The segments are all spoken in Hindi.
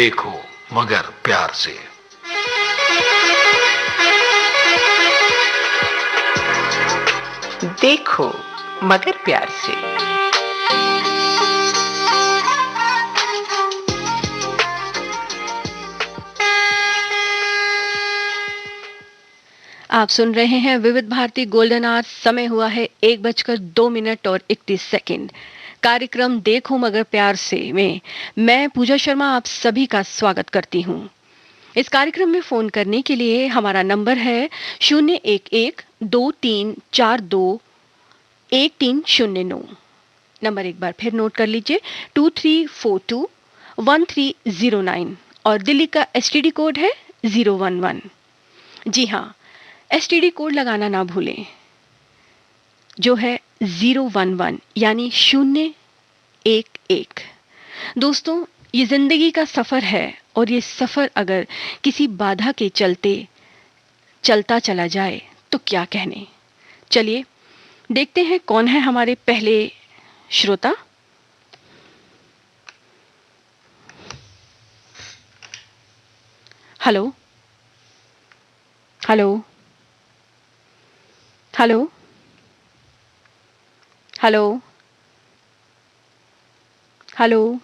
देखो मगर प्यार से। देखो मगर प्यार से। आप सुन रहे हैं विविध भारती गोल्डन आवर। समय हुआ है 1:02 और 31 कार्यक्रम देखो मगर प्यार से में मैं पूजा शर्मा आप सभी का स्वागत करती हूं। इस कार्यक्रम में फोन करने के लिए हमारा नंबर है 011-2342-1309। नंबर एक बार फिर नोट कर लीजिए 2342-1309 और दिल्ली का एसटीडी कोड है 011। जी हाँ, एसटीडी कोड लगाना ना भूलें, जो है 011 यानी 011। दोस्तों, ये जिंदगी का सफर है और ये सफर अगर किसी बाधा के चलते चलता चला जाए तो क्या कहने। चलिए देखते हैं कौन है हमारे पहले श्रोता। Hello hello hello hello hello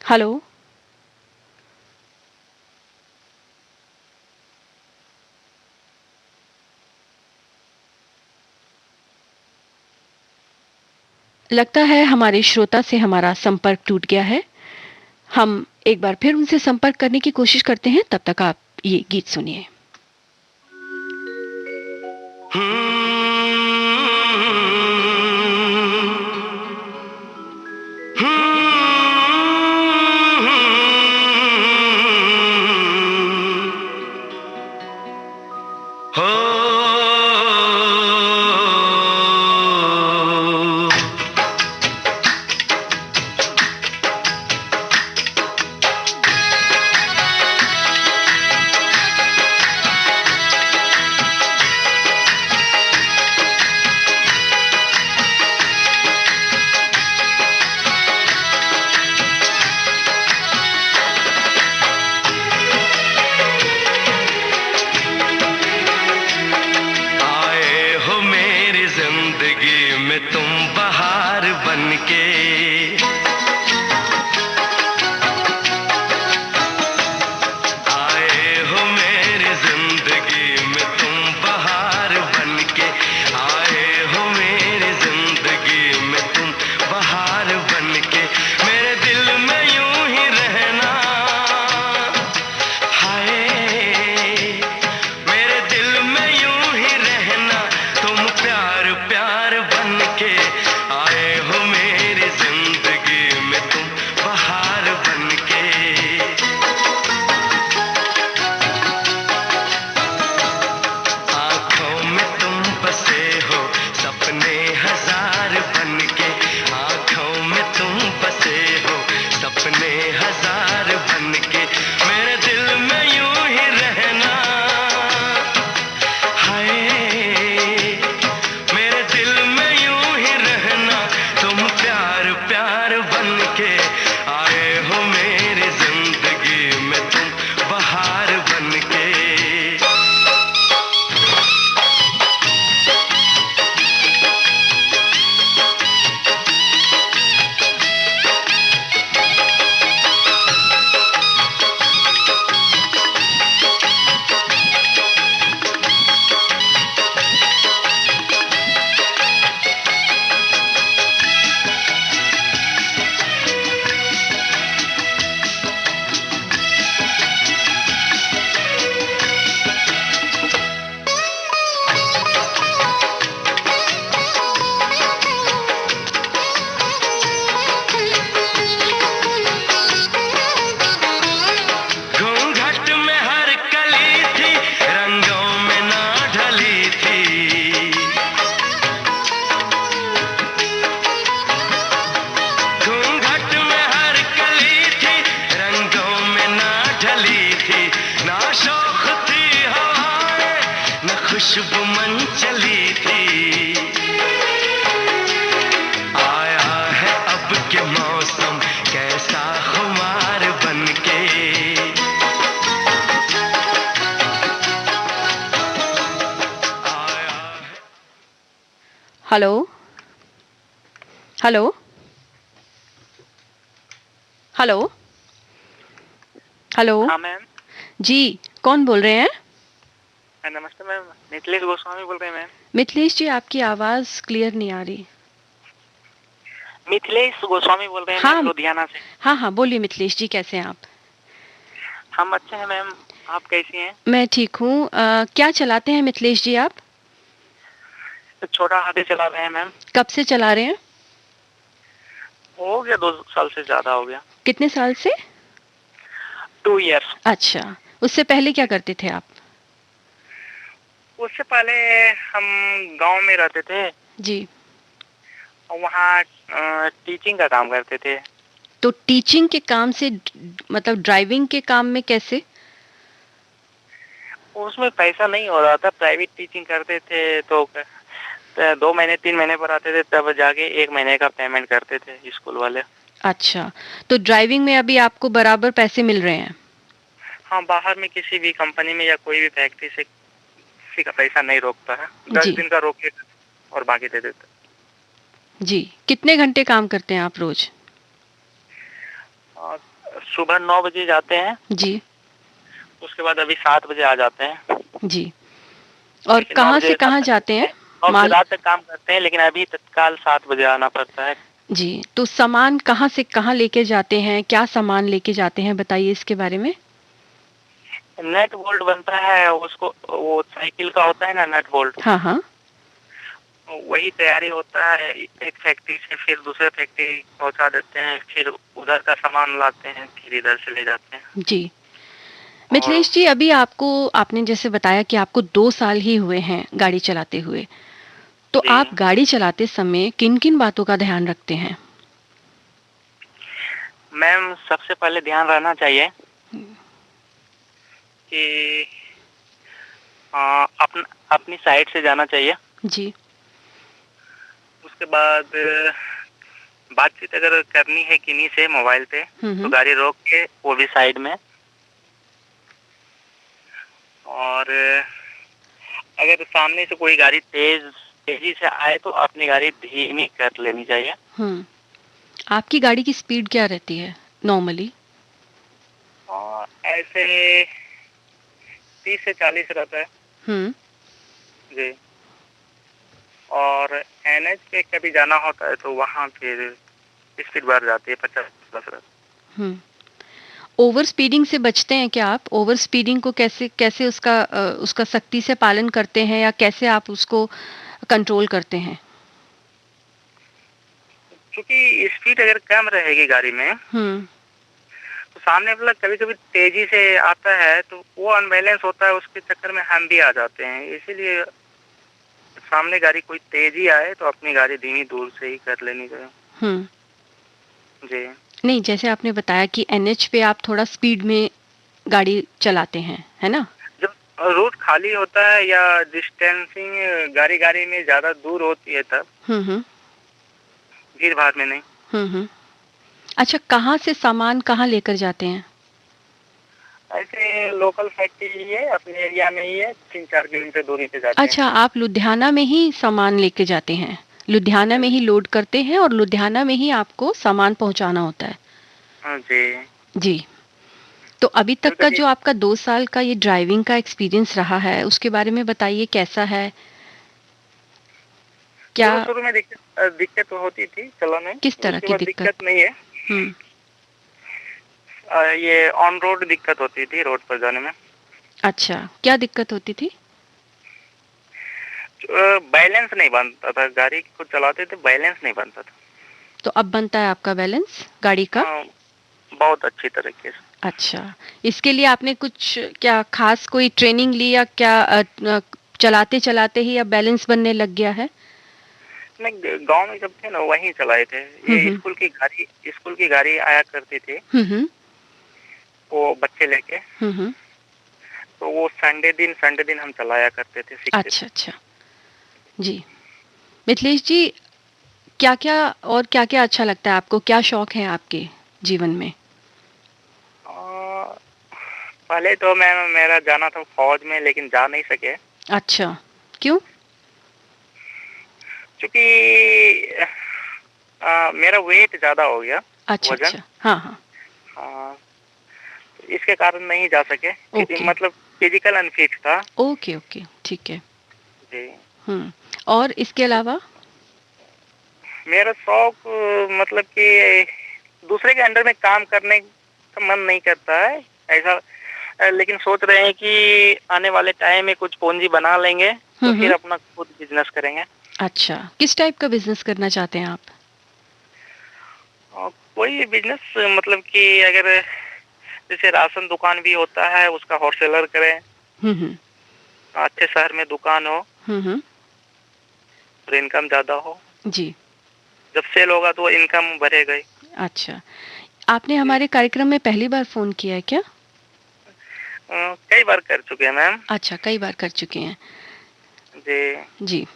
hello. लगता है हमारे श्रोता से हमारा संपर्क टूट गया है। हम एक बार फिर उनसे संपर्क करने की कोशिश करते हैं, तब तक आप ये गीत सुनिए। खुमार बनके। Hello hello hello hello. हाँ मैम। जी, कौन बोल रहे हैं? नमस्ते मैम, मिथिलेश गोस्वामी बोल रहे हैं मैम। मिथिलेश जी, आपकी आवाज क्लियर नहीं आ रही। मिथिलेश गोस्वामी बोल रहे हैं हाँ मैम, लुधियाना से। हाँ हाँ, बोलिए मिथिलेश जी, कैसे हैं आप? हम अच्छे हैं मैम, आप कैसी हैं? मैं ठीक हूँ। क्या चलाते हैं मिथिलेश जी आप? तो छोटा हाथी चला रहे हैं मैम। कब से चला रहे हैं? हो गया 2 साल से ज्यादा हो गया। कितने साल से? 2 इयर्स। अच्छा, उससे पहले क्या करते थे आप? उससे पहले हम गांव में रहते थे जी। और वहाँ टीचिंग का काम करते थे। तो टीचिंग के काम से मतलब ड्राइविंग के काम में कैसे? उसमें पैसा नहीं हो रहा था, प्राइवेट टीचिंग करते थे तो 2 महीने 3 महीने पर आते थे, तब जाके 1 महीने का पेमेंट करते थे स्कूल वाले। अच्छा, तो ड्राइविंग में अभी आपको बराबर पैसे मिल रहे हैं? हाँ, बाहर में किसी भी कंपनी में या कोई भी फैक्ट्री से किसी का पैसा नहीं रोकता है। 10 जी। दिन का रोके और बाकी दे देता। जी, कितने घंटे काम करते हैं आप रोज? और सुबह 9 बजे जाते हैं, जी उसके बाद अभी 7 बजे आ जाते हैं। जी। और लेकिन 9 कहाँ बजे से रात कहाँ तक जाते हैं? 9 बजे माल रात तक काम करते हैं, लेकिन अभी तत्काल 7 बजे आना पड़ता है। जी, तो सामान कहाँ से कहाँ लेके जाते हैं? क्या सामान लेके जाते हैं, बताइए इसके बारे में। नट बोल्ट बनता है उसको, वो साइकिल का होता है ना नट बोल्ट, हाँ हाँ। वही तैयारी होता है। एक फैक्ट्री से फिर दूसरे फैक्ट्री पहुंचा देते हैं, फिर उधर का सामान लाते हैं, फिर इधर से ले जाते हैं। जी, मिथिलेश जी, अभी आपने जैसे बताया कि आपको 2 साल ही हुए हैं गाड़ी चलाते हुए, तो जी आप गाड़ी चलाते समय किन किन बातों का ध्यान रखते हैं? मैम, सबसे पहले ध्यान रहना चाहिए कि अपनी साइड से जाना चाहिए। जी। उसके बाद बातचीत अगर करनी है किन्हीं से मोबाइल पे, तो गाड़ी रोक के वो भी साइड में। और अगर सामने से कोई गाड़ी तेजी से आए तो अपनी गाड़ी धीमी कर लेनी चाहिए। आपकी गाड़ी की स्पीड क्या रहती है नॉर्मली? और ऐसे 30 से 40 रहता है। जी। और एनएच पे कभी जाना होता है तो वहाँ फिर स्पीड बढ़ जाती है, 50 प्लस। ओवर स्पीडिंग से बचते हैं क्या आप? ओवर स्पीडिंग को कैसे कैसे उसका सख्ती से पालन करते हैं, या कैसे आप उसको कंट्रोल करते हैं? क्योंकि स्पीड अगर कम रहेगी गाड़ी में तो सामने वाला कभी कभी तेजी से आता है तो वो अनबैलेंस होता है, उसके चक्कर में हम भी आ जाते हैं। इसीलिए सामने गाड़ी कोई तेजी आए तो अपनी गाड़ी धीमी दूर से ही कर लेनी चाहिए। जी। नहीं, जैसे आपने बताया कि एनएच पे आप थोड़ा स्पीड में गाड़ी चलाते हैं, है ना? जब रोड खाली होता है या डिस्टेंसिंग गाड़ी में ज्यादा दूर होती है तब भीड़ भाड़ में नहीं। अच्छा, कहाँ से सामान कहाँ लेकर जाते हैं? ऐसे लोकल फैक्ट्री है, अपने एरिया में ही है, 3-4 किलोमीटर दूरी पे जाते हैं। अच्छा, आप लुधियाना में ही सामान लेके जाते हैं, लुधियाना में ही लोड करते हैं और लुधियाना में ही आपको सामान पहुंचाना होता है? जी जी। तो अभी तक का जो आपका 2 साल का ये ड्राइविंग का एक्सपीरियंस रहा है, उसके बारे में बताइए, कैसा है? क्या शुरू में दिक्कत तो होती थी चलाने। किस तरह की दिक्कत नहीं है। ये ऑन रोड दिक्कत होती थी, रोड पर जाने में। अच्छा, क्या दिक्कत होती थी? बैलेंस नहीं बनता था, गाड़ी को चलाते थे बैलेंस नहीं बनता था। तो अब बनता है आपका बैलेंस गाड़ी का? बहुत अच्छी तरीके से। अच्छा, इसके लिए आपने कुछ क्या खास कोई ट्रेनिंग ली, या क्या चलाते चलाते ही अब बैलेंस बनने लग गया है? नहीं, गांव में जब थे ना वहीं चलाए थे। ये स्कूल की गाड़ी आया करती थी, वो बच्चे लेके। तो वो संडे दिन हम चलाया करते थे। अच्छा अच्छा। जी, मिथिलेश जी, क्या क्या अच्छा लगता है आपको? क्या शौक है आपके जीवन में? पहले तो मेरा जाना था फौज में, लेकिन जा नहीं सके। अच्छा, क्यों? क्योंकि मेरा वेट ज्यादा हो गया। अच्छा वजन। अच्छा, हाँ हाँ। हाँ, इसके कारण नहीं जा सके। ओके। मतलब फिजिकल अनफिट था। ओके ओके, ठीक है। जी। और इसके अलावा? मेरा शौक मतलब कि दूसरे के अंडर में काम करने का मन नहीं करता है ऐसा। लेकिन सोच रहे हैं कि आने वाले टाइम में कुछ पूंजी बना लेंगे तो फिर अपना खुद बिजनेस करेंगे। अच्छा, किस टाइप का बिजनेस करना चाहते हैं आप? कोई बिजनेस, मतलब कि अगर जैसे राशन दुकान भी होता है उसका होलसेलर करें। अच्छे शहर में दुकान हो और इनकम ज्यादा हो। जी। जब सेल होगा तो इनकम बढ़ेगा ही। अच्छा, आपने हमारे कार्यक्रम में पहली बार फोन किया है क्या? कई बार कर चुके हैं मैम। अच्छा, कई बार कर चुके हैं। जी। जी,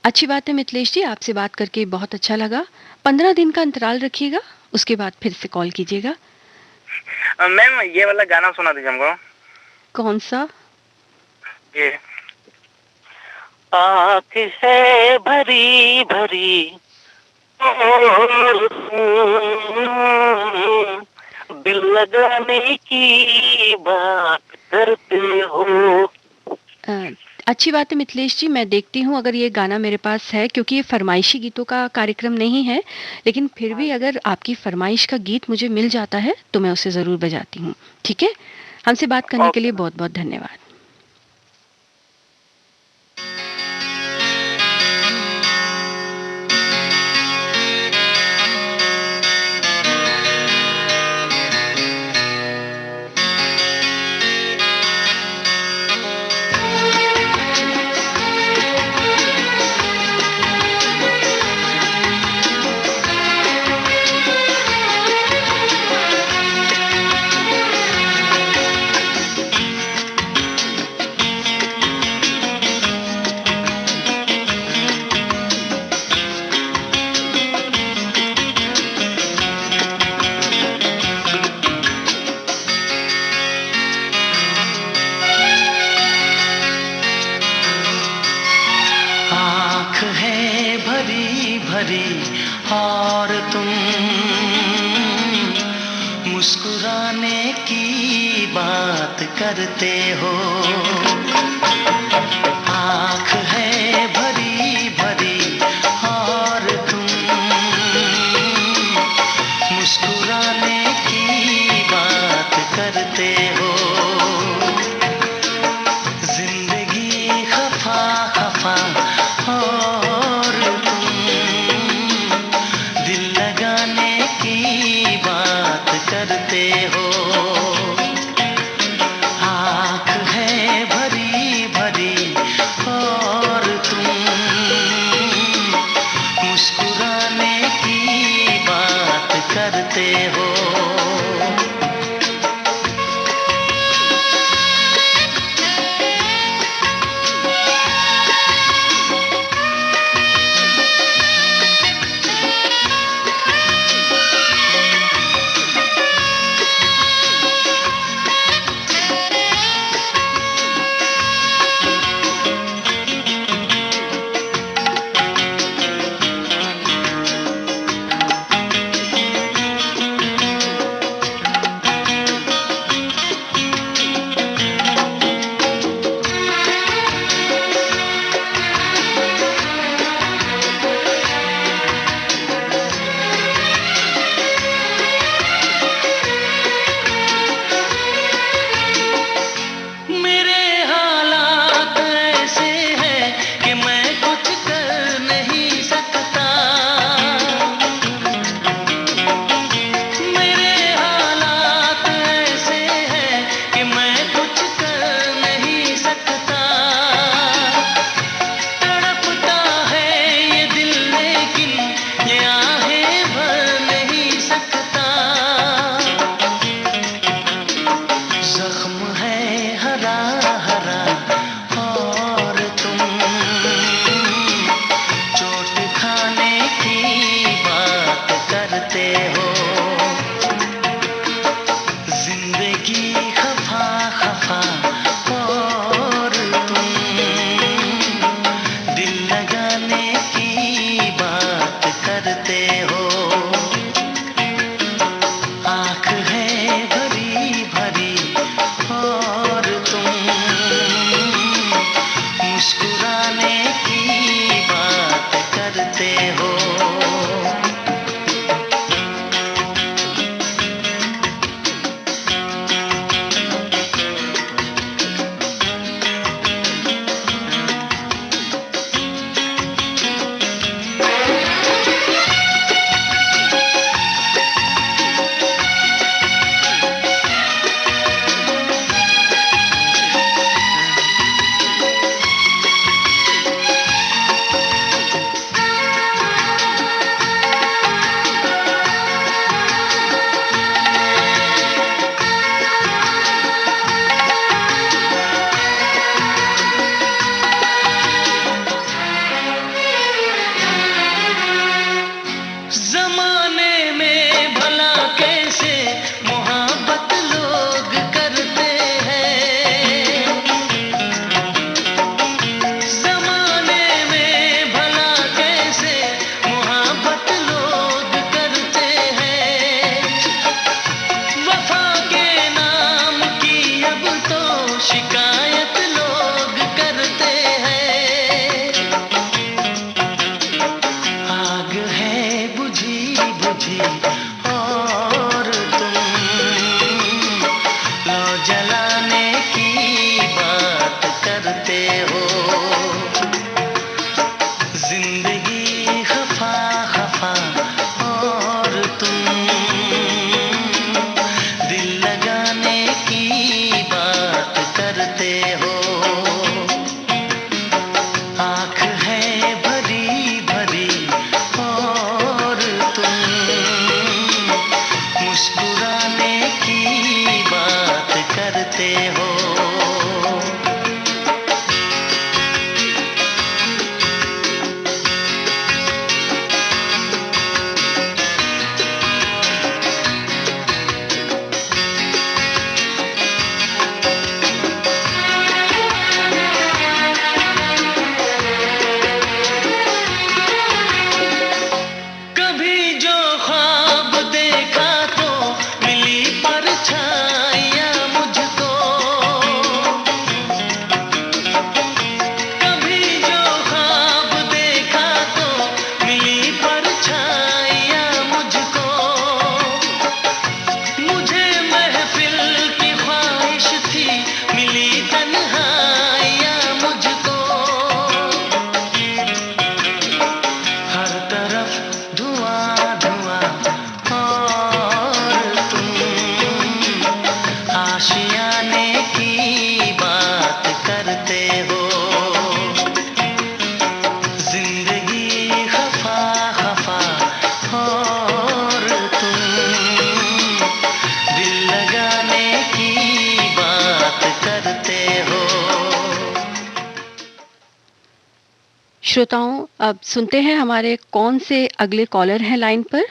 अच्छी बात है मिथिलेश जी, आपसे बात करके बहुत अच्छा लगा। 15 दिन का अंतराल रखिएगा, उसके बाद फिर से कॉल कीजिएगा। मैम ये वाला गाना सुना दीजिए हमको। कौन सा? ये आँख है भरी भरी और दिल लगाने की बात करते हो। अच्छी बात है मिथिलेश जी, मैं देखती हूँ अगर ये गाना मेरे पास है, क्योंकि ये फरमाइशी गीतों का कार्यक्रम नहीं है, लेकिन फिर भी अगर आपकी फरमाइश का गीत मुझे मिल जाता है तो मैं उसे ज़रूर बजाती हूँ। ठीक है, हमसे बात करने के लिए बहुत बहुत धन्यवाद। और तुम मुस्कुराने की बात करते हो। आँख है भरी भरी और तुम मुस्कुराने की बात करते हो। जिंदगी खफा खफा और तुम दिल लगाने की बात करते हो। आँख है भरी श्रोताओं, अब सुनते हैं हमारे कौन से अगले कॉलर हैं लाइन पर।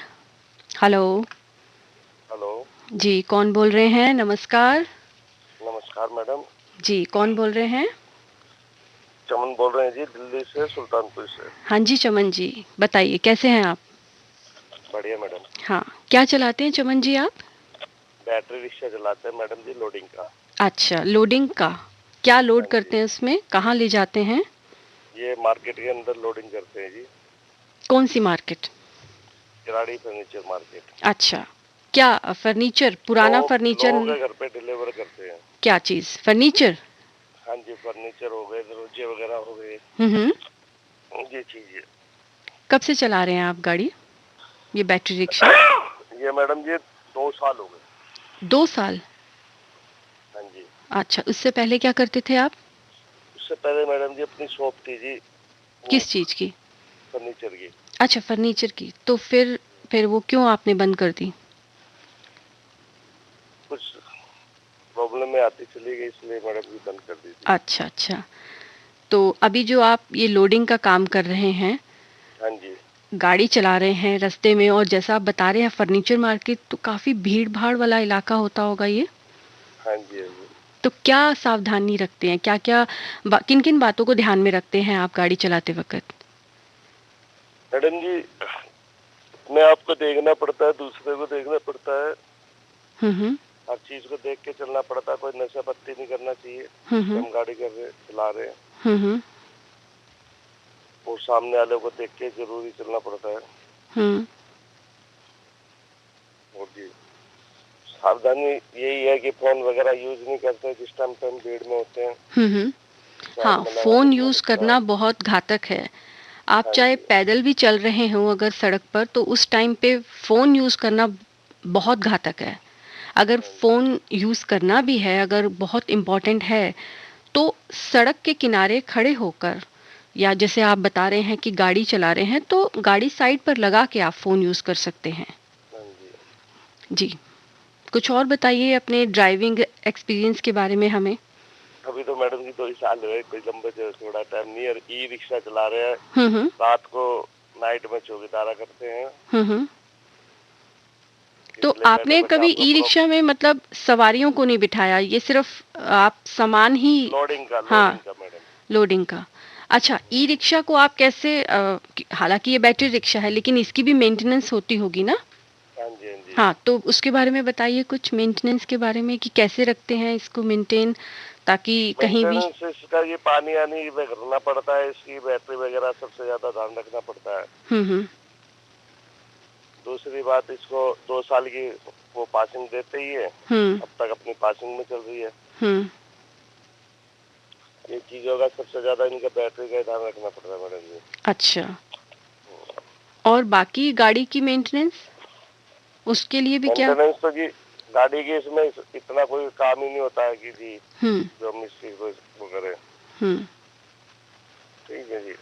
हेलो। हेलो। जी, कौन बोल रहे हैं? नमस्कार। नमस्कार मैडम। जी, कौन बोल रहे हैं? चमन बोल रहे हैं जी, दिल्ली से, सुल्तानपुर से। हाँ जी चमन जी, बताइए कैसे हैं आप? बढ़िया मैडम। हाँ, क्या चलाते हैं चमन जी आप? बैटरी रिक्शा चलाते हैं मैडम जी, लोडिंग का। अच्छा, लोडिंग का। क्या लोड हाँ करते जी। हैं उसमें? कहाँ ले जाते हैं? ये मार्केट के अंदर लोडिंग करते हैं जी। कौन सी मार्केट? Kirari furniture market. अच्छा, क्या फर्नीचर, पुराना लोगों फर्नीचर? के घर पे डिलीवर करते हैं। क्या चीज़? फर्नीचर? हाँ जी, फर्नीचर हो गए, दरवाजे वगैरह हो गए, हम्म। ये चीजें। कब से चला रहे हैं आप गाड़ी, ये बैटरी रिक्शा? ये मैडम जी 2 साल हो गए। 2 साल? हाँ जी। अच्छा, उससे पहले क्या करते थे आप? उससे पहले मैडम जी अपनी शॉप थी जी, किस चीज़ की? फर्नीचर की। अच्छा, फर्नीचर की। तो फिर वो क्यों आपने बंद कर दी? कुछ प्रॉब्लम में आती चली गई, इसलिए मैडम जी बंद कर दी थी। अच्छा अच्छा। तो अभी जो आप ये लोडिंग का काम कर रहे हैं, हाँ जी। गाड़ी चला रहे हैं रास्ते में, और जैसा आप बता रहे हैं फर्नीचर मार्केट, तो काफ़ी भीड़ भाड़ वाला इलाका होता होगा ये। हाँ जी। हाँ जी तो क्या सावधानी रखते हैं, क्या क्या किन किन बातों को ध्यान में रखते हैं आप गाड़ी चलाते वक्त? मैडम जी, अपने आप को देखना पड़ता है, दूसरे को देखना पड़ता है, हम्म। हर चीज को देख के चलना पड़ता है। कोई नशा पत्ती नहीं करना चाहिए हम्म। हम गाड़ी कर रहे चला रहे हैं, हम्म। और सामने वाले को देख के जरूरी चलना पड़ता है। हम्म। और जी सावधानी यही है कि फोन वगैरह यूज नहीं करते जिस टाइम पे हम भीड़ में होते हैं। हम्म। हाँ, फोन यूज करना बहुत घातक है। आप हाँ चाहे जी। पैदल भी चल रहे हो अगर सड़क पर, तो उस टाइम पे फोन यूज करना बहुत घातक है। अगर फोन यूज करना भी है, अगर बहुत इम्पोर्टेंट है, तो सड़क के किनारे खड़े होकर, या जैसे आप बता रहे हैं कि गाड़ी चला रहे हैं, तो गाड़ी साइड पर लगा के आप फोन यूज कर सकते हैं। हाँ जी। जी, कुछ और बताइए अपने ड्राइविंग एक्सपीरियंस के बारे में हमें। अभी तो मैडम जी 2 ही साल हुए, कोई लंबे थोड़ा टाइम नहीं है। ई रिक्शा चला रहे हैं, हम्म। रात को नाइट में चौकीदारा करते हैं। हम्म। तो इसलिए पहले आपने बस कभी आपको ई रिक्शा में मतलब सवारियों को नहीं बिठाया, ये सिर्फ आप सामान ही? लोडिंग हाँ, का मैडम। लोडिंग का। अच्छा, ई रिक्शा को आप कैसे, हालांकि ये बैटरी रिक्शा है लेकिन इसकी भी मेंटेनेंस होती होगी ना? हाँ जी। हाँ जी। हाँ, तो उसके बारे में बताइए कुछ, मेंटेनेंस के बारे में, कि कैसे रखते हैं इसको मेंटेन, ताकि कहीं भी। मेंटेनेंस इसका ये पानी आनी करना पड़ता है, इसकी बैटरी वगैरह सबसे ज्यादा ध्यान रखना पड़ता है। हम्म। दूसरी बात, इसको 2 साल की वो पासिंग देते ही है, हम्म। अब तक अपनी पासिंग में चल रही है। हम्म। ये चीजों का सबसे ज्यादा इनका बैटरी का ध्यान रखना पड़ता है मैडम जी। अच्छा, और बाकी गाड़ी की मेंटेनेंस, उसके लिए भी क्या? मेंटेनेंस तो जी गाड़ी के इसमें इतना कोई काम ही नहीं होता है कि जी जो हम इस चीज को वो करें। ठीक है जी।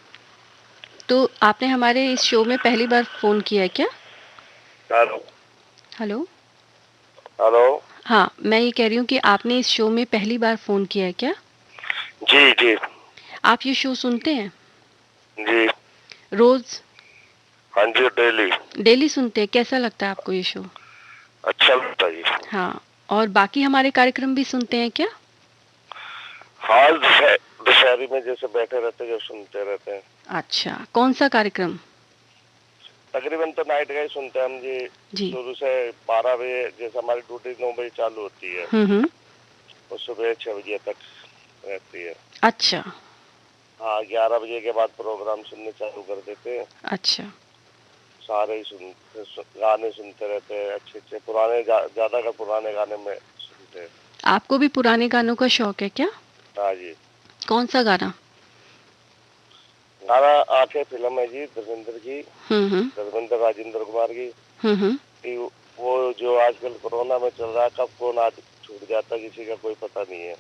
तो आपने हमारे इस शो में पहली बार फोन किया है क्या? हेलो। हेलो। हेलो। हाँ, मैं ये कह रही हूँ कि आपने इस शो में पहली बार फोन किया है क्या? जी जी। आप ये शो सुनते हैं जी। रोज? हाँ जी, डेली। डेली सुनते हैं? कैसा लगता है आपको ये शो? अच्छा लगता है जी। हाँ, और बाकी हमारे कार्यक्रम भी सुनते हैं क्या? हाँ, दशहरी में जैसे बैठे रहते जो सुनते रहते हैं। अच्छा, कौन सा कार्यक्रम? तकरीबन तो नाइट का ही सुनते हैं हम जी। शुरू से 12 बजे, जैसे हमारी ड्यूटी 9 बजे चालू होती है, और सुबह 6 बजे तक रहती है। अच्छा। हाँ, 11 बजे के बाद प्रोग्राम सुनने चालू कर देते हैं। अच्छा। सारे ही गाने सुनते रहते हैं, अच्छे अच्छे पुराने, ज्यादा का पुराने गाने में सुनते हैं। आपको भी पुराने गानों का शौक है क्या? हाँ जी। कौन सा गाना? गाना आंखें फिल्म है जी, धर्मेंद्र की, धर्मेंद्र राजेंद्र कुमार की। वो जो आजकल कोरोना में चल रहा है, कब कौन आज छूट जाता किसी का कोई पता नहीं है।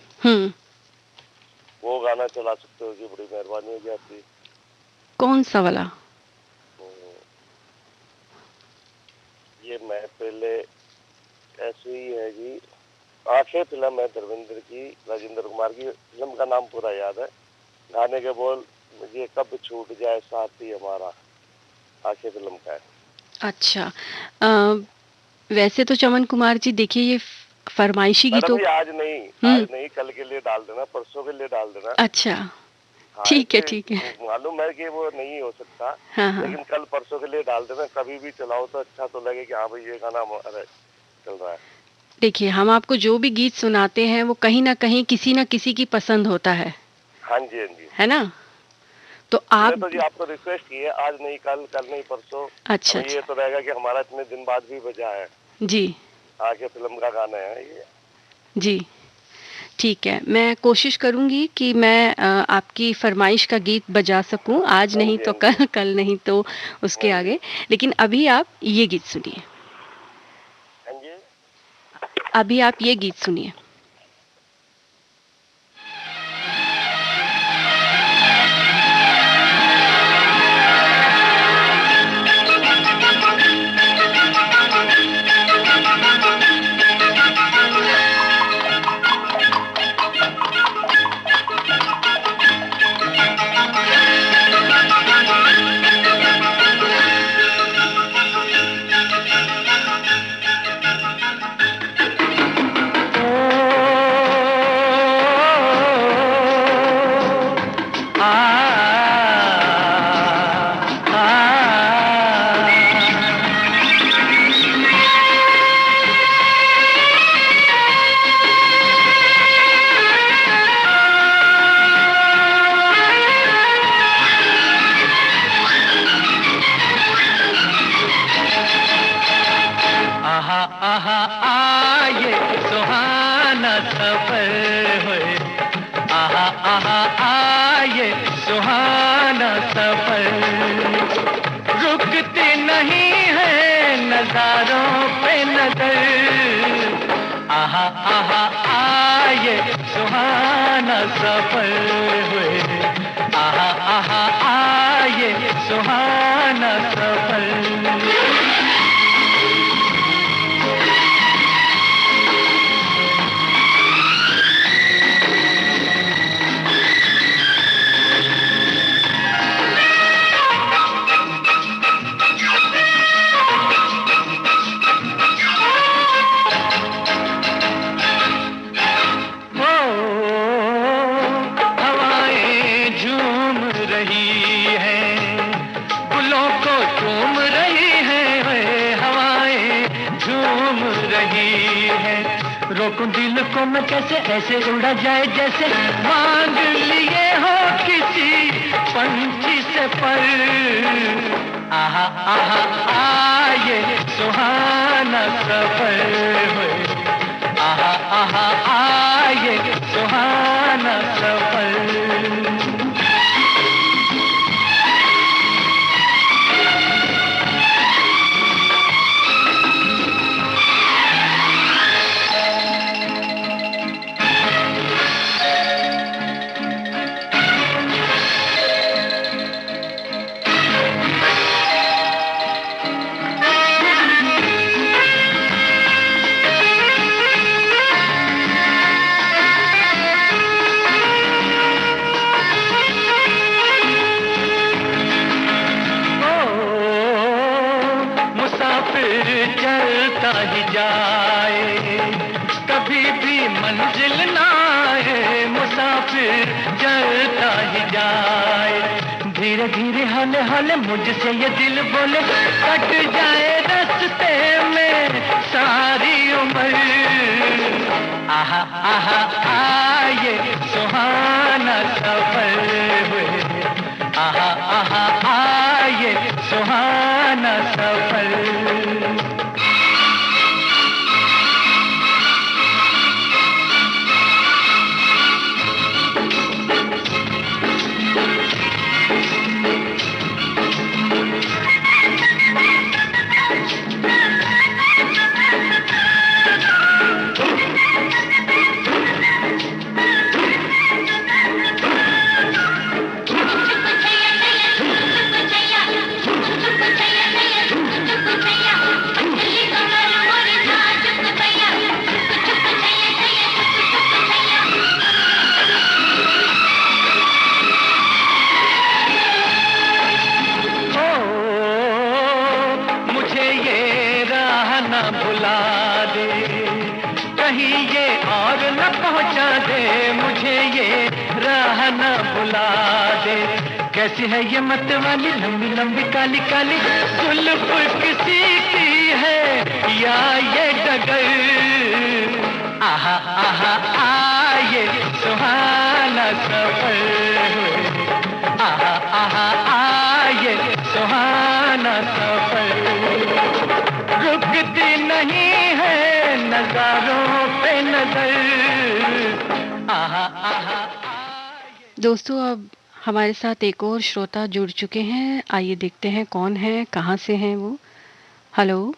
वो गाना चला सकते हो जी, बड़ी मेहरबानी हो जाती। कौन सा वाला? ये मैं पहले ऐसे ही है जी, आंखें फिल्म है धर्मेंद्र की, राजेंद्र कुमार की। फिल्म का नाम पूरा याद है, गाने के बोल ये कब छूट जाए साथी हमारा, आशिक फिल्म का है। अच्छा, वैसे तो चमन कुमार जी देखिए ये फरमाइशी गीतों आज नहीं कल के लिए डाल देना, परसों के लिए डाल देना। अच्छा, ठीक है ठीक है। मालूम है कि वो नहीं हो सकता, लेकिन कल परसों के लिए डाल देना, कभी भी चलाओ तो अच्छा तो लगे कि हाँ भाई ये गाना चल रहा है। देखिए हम आपको जो भी गीत सुनाते हैं वो कहीं ना कहीं किसी ना किसी की पसंद होता है। हाँ जी हाँ जी, है ना। तो आप तो जी आपको रिक्वेस्ट की है, आज नहीं कल, कल नहीं परसों। अच्छा, ये तो रहेगा कि हमारा इतने दिन बाद भी बजा है जी, आगे फिल्म का गाना है ये। जी ठीक है, मैं कोशिश करूंगी कि मैं आपकी फरमाइश का गीत बजा सकूं, आज नहीं तो कल, कल नहीं तो उसके आगे। लेकिन अभी आप ये गीत सुनिए, अभी आप ये गीत सुनिए। रोकूं दिल को मैं कैसे, ऐसे उड़ा जाए जैसे मांग लिए हो किसी पंछी से पर। आहा आहा आये सुहाना सफर हुए, आहा आहा आये सुहाना सफर। धीरे हौले हौले मुझसे ये दिल बोले, कट जाए रास्ते में सारी उम्र। आहा आहा आये सुहाना सफर हुए, आहा आहा आये सुहाना सफर। और न पहुंचा दे मुझे ये राह न बुला दे। कैसी है ये मत वाली लंबी लंबी काली काली जुल्फ किसी की है या ये डगर। आहा आहा आये सुहाना सफर, आहा आहा आये सुहाना सफर। रुकती नहीं है नजारों पे नजर, आहा आहा। दोस्तों, अब हमारे साथ एक और श्रोता जुड़ चुके हैं। आइए देखते हैं कौन है, कहाँ से हैं वो। हेलो।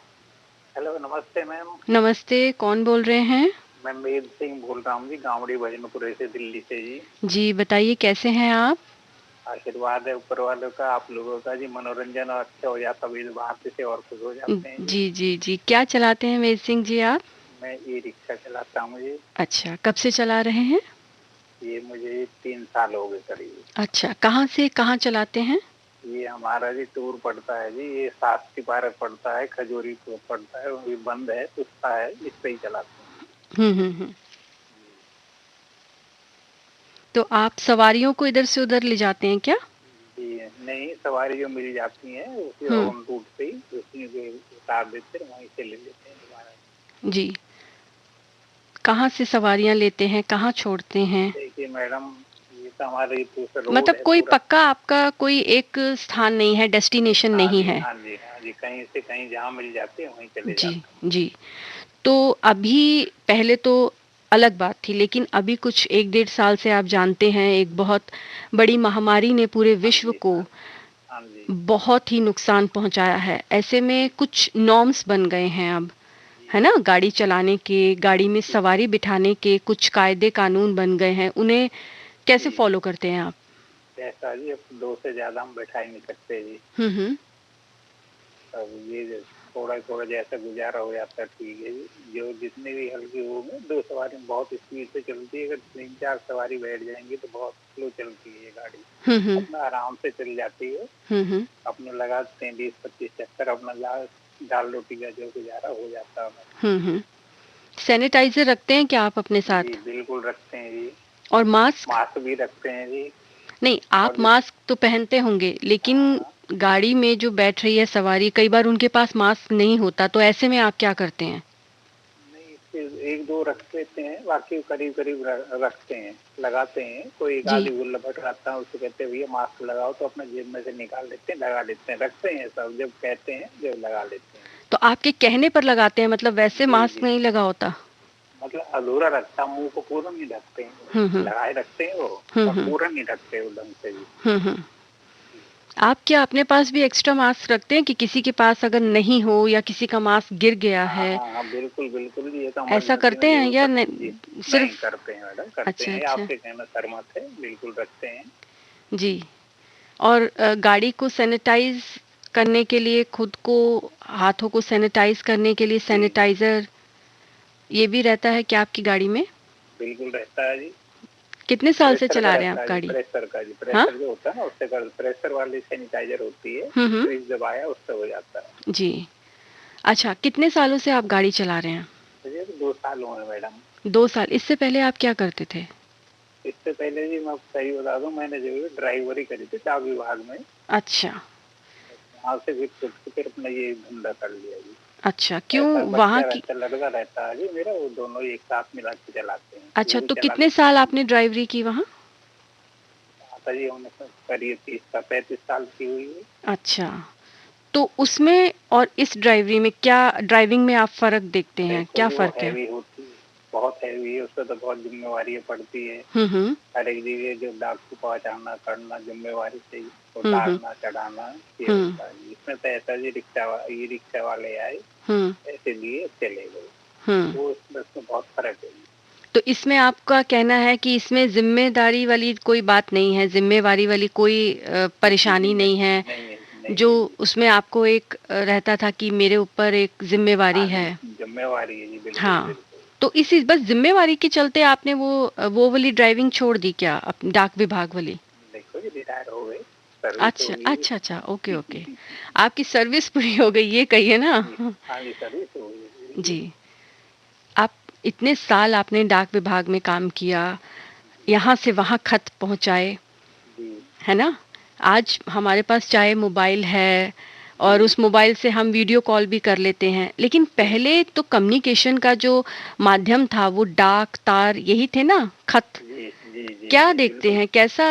हेलो, नमस्ते मैम। नमस्ते, कौन बोल रहे हैं? मैं मेद सिंह बोल रहा हूँ जी, गांवड़ी भजनपुरे से, दिल्ली से जी। जी बताइए, कैसे हैं आप? आशीर्वाद है ऊपर वालों का, आप लोगों का जी। मनोरंजन और अच्छा हो जाता है, भारत से और खुश हो जाते हैं जी जी जी। क्या चलाते हैं मेद सिंह जी आप? मैं ई रिक्शा चलाता हूँ जी। अच्छा, कब से चला रहे हैं? ये मुझे 3 साल हो गए करीब। अच्छा, कहाँ से कहाँ चलाते हैं? ये हमारा जी टूर पड़ता है जी, ये शास्त्री पार्क पड़ता है, खजूरी पड़ता है, वो बंद है, पुस्ता है, इस पे ही चलाते हैं। तो आप सवारियों को इधर से उधर ले जाते हैं क्या? जी नहीं, सवारी जो मिल जाती है उसी ऑन रूट पे ही उसी को उतार देते हैं, वहीं से ले लेते हैं दोबारा। जी, कहाँ से सवारियां लेते हैं, कहाँ छोड़ते हैं? देखिए मैडम, ये तो हमारे मतलब कोई पक्का आपका कोई एक स्थान नहीं है, डेस्टिनेशन नहीं है? हाँ जी, कहीं से कहीं जहाँ मिल जाते हैं वहीं चले जाते हैं। जी जी। तो अभी पहले तो अलग बात थी, लेकिन अभी कुछ 1-1.5 साल से आप जानते हैं एक बहुत बड़ी महामारी ने पूरे विश्व को बहुत ही नुकसान पहुंचाया है। ऐसे में कुछ नॉर्म्स बन गए हैं अब, है ना? गाड़ी चलाने के, गाड़ी में सवारी बिठाने के कुछ कायदे कानून बन गए हैं। उन्हें कैसे फॉलो करते हैं आप? ऐसा जी, अब 2 से ज्यादा हम बैठा ही नहीं सकते जी। अब ये थोड़ा थोड़ा जैसा गुजारा हो जाता है, ठीक है जी। जो जितने भी हल्की हो गए, 2 सवारी बहुत स्पीड से चलती है। अगर 3-4 सवारी बैठ जाएंगी तो बहुत स्लो चलती है ये गाड़ी। अपना आराम से चल जाती है। अपने लगाते हैं 20-25 चक्कर, अपना दाल रोटी का जो गुजारा हो जाता है। सैनिटाइजर रखते हैं क्या आप अपने साथ? जी बिल्कुल रखते हैं जी। और मास्क? मास्क भी रखते हैं जी। नहीं, आप मास्क तो पहनते होंगे, लेकिन गाड़ी में जो बैठ रही है सवारी, कई बार उनके पास मास्क नहीं होता, तो ऐसे में आप क्या करते हैं? नहीं, 1-2 रख लेते हैं, बाकी करीब करीब रखते हैं, लगाते हैं। कोई गाड़ी गुल्लभट रहता है, उसको कहते हैं भैया मास्क लगाओ, तो अपने जेब में से निकाल लेते हैं, लगा लेते हैं, रखते हैं सब, जब कहते हैं जब लगा लेते हैं। तो आपके कहने पर लगाते हैं, मतलब वैसे मास्क नहीं लगा होता? मतलब अधूरा रखता, मुंह को पूरा नहीं ढकते हैं, लगाए रखते हैं वो, पूरा नहीं ढकते वो ढंग से जी। आप क्या अपने पास भी एक्स्ट्रा मास्क रखते हैं कि किसी के पास अगर नहीं हो या किसी का मास्क गिर गया है? हाँ, बिल्कुल बिल्कुल, ये तो ऐसा करते हैं या नहीं? सिर्फ करते हैं मैडम, करते हैं। आपके कहना सहमत है, बिल्कुल रखते हैं जी। और गाड़ी को सैनिटाइज करने के लिए, खुद को, हाथों को सैनिटाइज करने के लिए सैनिटाइजर ये भी रहता है क्या आपकी गाड़ी में? बिल्कुल रहता है जी। कितने साल से चला रहे हैं आप गाड़ी? प्रेशर का जी, प्रेशर जो होता है ना, उससे प्रेशर वाली सैनिटाइजर होती है, फ्रिज दबाया उससे हो जाता है जी। अच्छा, कितने सालों से आप गाड़ी चला रहे हैं? मुझे 2 साल हुए मैडम। 2 साल। इससे पहले आप क्या करते थे? इससे पहले जी मैं सही बता दूं, मैंने जो है ड्राइवरी करी थी डाक विभाग में। अच्छा। वहाँ से फिर अपना ये धंधा कर लिया जी। अच्छा, क्यों? वहाँ की लड़का रहता है जी मेरा, वो दोनों एक साथ मिला के चलाते हैं। अच्छा, तो कितने साल आपने ड्राइवरी की वहाँ? जी करीब 35 साल की हुई है। अच्छा, तो उसमें और इस ड्राइवरी में क्या, ड्राइविंग में आप फर्क देखते हैं? क्या फर्क है? होती है, बहुत हैवी है, उससे तो बहुत जिम्मेवारी पड़ती है। हर एक जगह जो डाक को पहुँचाना करना जिम्मेवारी से, उतारना चढ़ाना, इसमें तो ऐसा जी रिक्शा वाले आए, ऐसे लिए चले गए, तो इसमें बहुत फर्क है। तो इसमें आपका कहना है कि इसमें जिम्मेदारी वाली कोई बात नहीं है, जिम्मेवारी वाली कोई परेशानी नहीं है? नहीं। जो उसमें आपको एक रहता था कि मेरे ऊपर एक जिम्मेवारी है। जिम्मेवारी है जी, बिल्कुल। हाँ, तो इसी बस जिम्मेवारी के चलते आपने वो वाली ड्राइविंग छोड़ दी क्या, डाक विभाग वाली? देखो जी, रिटायर हो गए। अच्छा, ओके। आपकी सर्विस पूरी हो गई, ये कहिए ना। सर्विस हो गई जी। आप इतने साल आपने डाक विभाग में काम किया, यहाँ से वहाँ खत पहुँचाए, है ना? आज हमारे पास चाहे मोबाइल है और उस मोबाइल से हम वीडियो कॉल भी कर लेते हैं, लेकिन पहले तो कम्युनिकेशन का जो माध्यम था वो डाक तार यही थे ना, खत। क्या देखते हैं, कैसा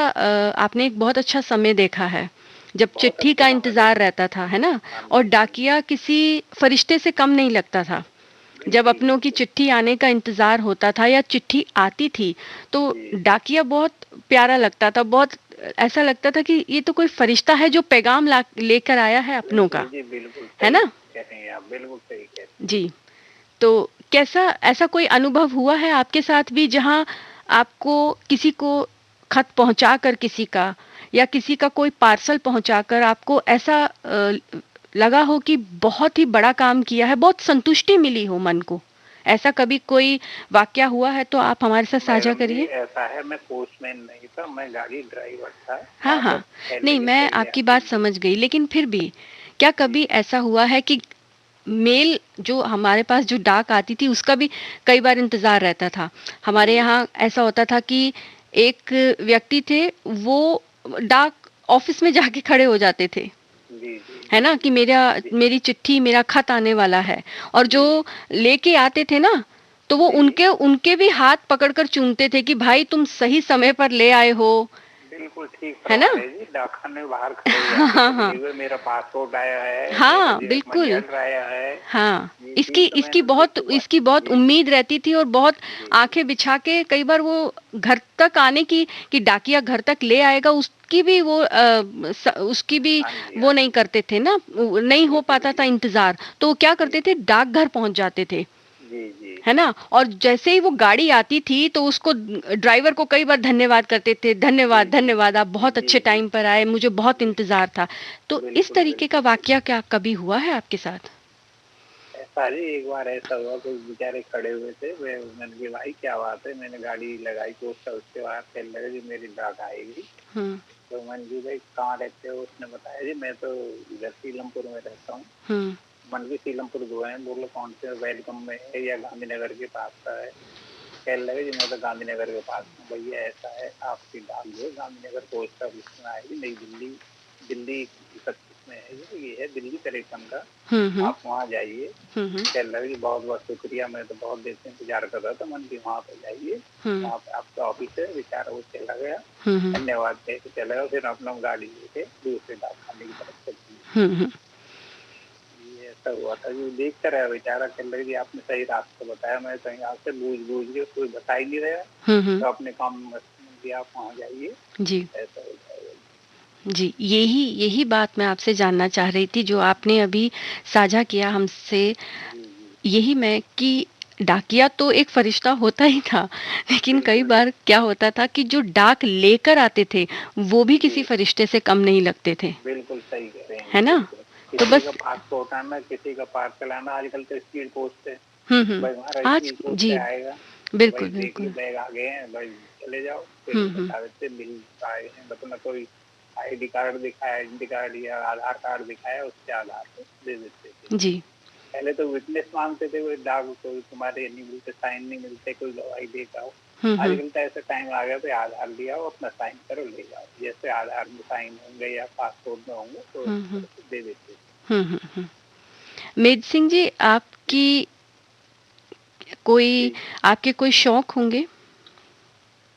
आपने एक बहुत अच्छा समय देखा है जब चिट्ठी का इंतजार रहता था, है ना? और डाकिया किसी फरिश्ते से कम नहीं लगता था। जब अपनों की चिट्ठी आने का इंतजार होता था या चिट्ठी आती थी तो डाकिया बहुत प्यारा लगता था, बहुत ऐसा लगता था कि ये तो कोई फरिश्ता है जो पैगाम लेकर आया है अपनों का, है ना? बिल्कुल सही कह रहे। जी, तो कैसा ऐसा कोई अनुभव हुआ है आपके साथ भी जहां आपको किसी को खत पहुंचाकर किसी का या किसी का कोई पार्सल पहुंचाकर आपको ऐसा लगा हो कि बहुत ही बड़ा काम किया है, बहुत संतुष्टि मिली हो मन को? ऐसा कभी कोई वाकया हुआ है तो आप हमारे साथ साझा करिए। ऐसा है, मैं पोस्टमैन नहीं था, मैं गाड़ी ड्राइवर था। हाँ हाँ, नहीं मैं आपकी बात समझ गई, लेकिन फिर भी क्या कभी ऐसा हुआ है कि मेल जो हमारे पास जो डाक आती थी उसका भी कई बार इंतजार रहता था? हमारे यहाँ ऐसा होता था कि एक व्यक्ति थे, वो डाक ऑफिस में जाके खड़े हो जाते थे, है ना, कि मेरी चिट्ठी, मेरा खत आने वाला है, और जो लेके आते थे ना तो वो उनके भी हाथ पकड़कर चूमते थे कि भाई तुम सही समय पर ले आए हो। बिल्कुल ठीक है ना? डाकखाने बाहर खड़े हाँ, मेरा पासपोर्ट आया है। हाँ बिल्कुल आया है। हाँ, इसकी बहुत उम्मीद रहती थी और बहुत आंखें बिछा के कई बार वो घर तक आने की, कि डाकिया घर तक ले आएगा, उसकी भी वो नहीं करते थे ना, नहीं हो पाता था इंतजार, तो क्या करते थे, डाकघर पहुंच जाते थे, है ना? और जैसे ही वो गाड़ी आती थी तो उसको, ड्राइवर को कई बार धन्यवाद करते थे, धन्यवाद धन्यवाद, आप बहुत अच्छे टाइम पर आए, मुझे बहुत इंतजार था। तो इस तरीके का वाकया क्या कभी हुआ है आपके साथ? ऐसा ही एक बार ऐसा हुआ, कोई बेचारे खड़े हुए थे, मैंने कहा भाई क्या बात है, मैंने गाड़ी लगाई पोस्ट, उसके बाद कहने लगे जी मेरी डाक आएगी। तो मैंने जी भाई कहाँ रहते हो? उसने बताया जी मैं तो इधर सीलमपुर में रहता हूँ। मन भी सीलमपुर गए हैं, बोलो कौन से वेलकम में है या गांधीनगर के पास का है? कहने लगे जी मैं तो गांधीनगर के पास हूँ। भैया ऐसा है, आपकी डाक जो गांधीनगर पोस्ट ऑफिस में आएगी, नई दिल्ली 31 में है, ये है दिल्ली कलेक्शन का, आप वहाँ जाइए। कहने लगे जी बहुत बहुत शुक्रिया, मैं तो बहुत देर से इंतजार कर रहा था, मन की वहाँ पे जाइए, वहाँ पे आपका ऑफिस है। बेचारा वो चला गया, धन्यवाद कह के चला गया, फिर अपना गाड़ी लेके दूसरे डाकखाने की तरफ चल। हुआ था जो देखता रहा बेचारा, कह लगे आपने सही रास्ता बताया, मैं कहीं आपसे बूझ के कोई बता ही नहीं रहा, तो अपने काम में आप वहाँ जाइए जी, ऐसा हो जाएगा जी। यही बात मैं आपसे जानना चाह रही थी जो आपने अभी साझा किया हमसे, यही मैं कि डाकिया तो एक फरिश्ता होता ही था, लेकिन कई बार क्या होता था कि जो डाक लेकर आते थे वो भी किसी फरिश्ते से कम नहीं लगते थे। बिल्कुल सही कह रहे हैं, है ना? तो बस पासपोर्ट आना, किसी का पार्सल आना, आजकल तो स्पीड पोस्ट है। आज जी बिल्कुल बिल्कुल, बैग आ गए हैं भाई, चले जाओ, बता देते बिल आए हैं, मतलब कोई आईडी कार्ड दिखाया, आईडेंटिटी कार्ड या आधार कार्ड दिखाया, उसके आधार पर दे देते थे जी। पहले तो विटनेस मांगते थे, वो डाक कोई तुम्हारे नहीं मिलते, साइन नहीं मिलते, कोई गवाही देगा हो। आजकल तो ऐसा टाइम आ गया तो आधार लिया हो, अपना साइन करो, ले जाओ। जैसे आधार में साइन होंगे या पासपोर्ट में होंगे तो दे देते। मेद सिंह जी, आपके कोई शौक होंगे?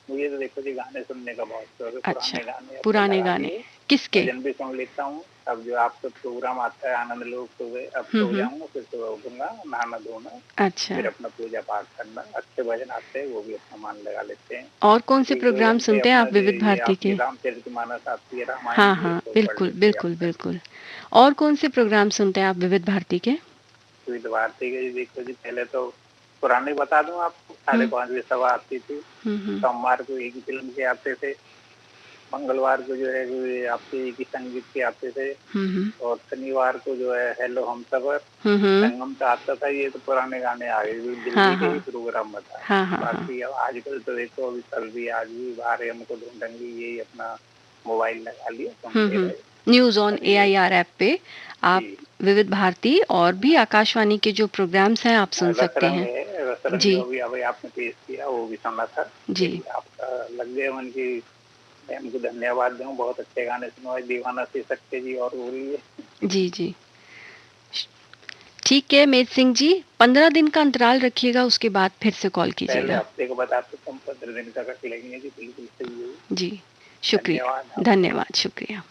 मुझे तो देखो जी गाने सुनने का बहुत शौक है। अच्छा, पुराने गाने किसके? भजन भी सुन लेता हूँ। अब जो आपका प्रोग्राम आता है आनंद लोग सुबह, अब सो जाऊंगा, फिर सुबह उठूंगा, नहाना धोना, अच्छा, फिर अपना पूजा पाठ करना, अच्छे भजन आते हैं वो भी अपना मान लगा लेते हैं। और कौन से प्रोग्राम सुनते हैं आप विविध भारती के? रामचरितमानस आती है, रामायण। हाँ हाँ बिल्कुल बिल्कुल बिल्कुल। और कौन से प्रोग्राम सुनते हैं आप विविध भारती के? विविध भारती के देखो जी, पहले तो पुराने बता दूं आपको, 5:30 सभा आती थी, सोमवार को एक ही फिल्म के आते थे, मंगलवार को जो है आपके एक ही संगीत के आते थे, और शनिवार को जो है हेलो हम सफर, संगम से आता था। ये तो पुराने गाने आ गए, दिल्ली के ही प्रोग्राम बता। बाकी अब आजकल तो देखो अभी कल भी आज भी बाहर हमको ढूंढेंगे, यही अपना मोबाइल लगा लिया, न्यूज ऑन AIR ऐप पे आप विविध भारती और भी आकाशवाणी के जो प्रोग्राम्स हैं आप सुन सकते हैं। तरह जी जो भी अभी आपने पेश किया वो भी सुना था जी। आपका लग गया मन की। मैं उनको धन्यवाद दूं, बहुत अच्छे गाने सुनवाए, दीवाना से सकते जी और हो रही है। जी जी ठीक है मेज सिंह जी, 15 दिन का अंतराल रखिएगा, उसके बाद फिर से कॉल पहले कीजिएगा। हफ्ते को बता सकता हूँ, 15 दिन का रख लेंगे जी, बिल्कुल सही है। जी शुक्रिया, धन्यवाद। धन्यवाद, शुक्रिया।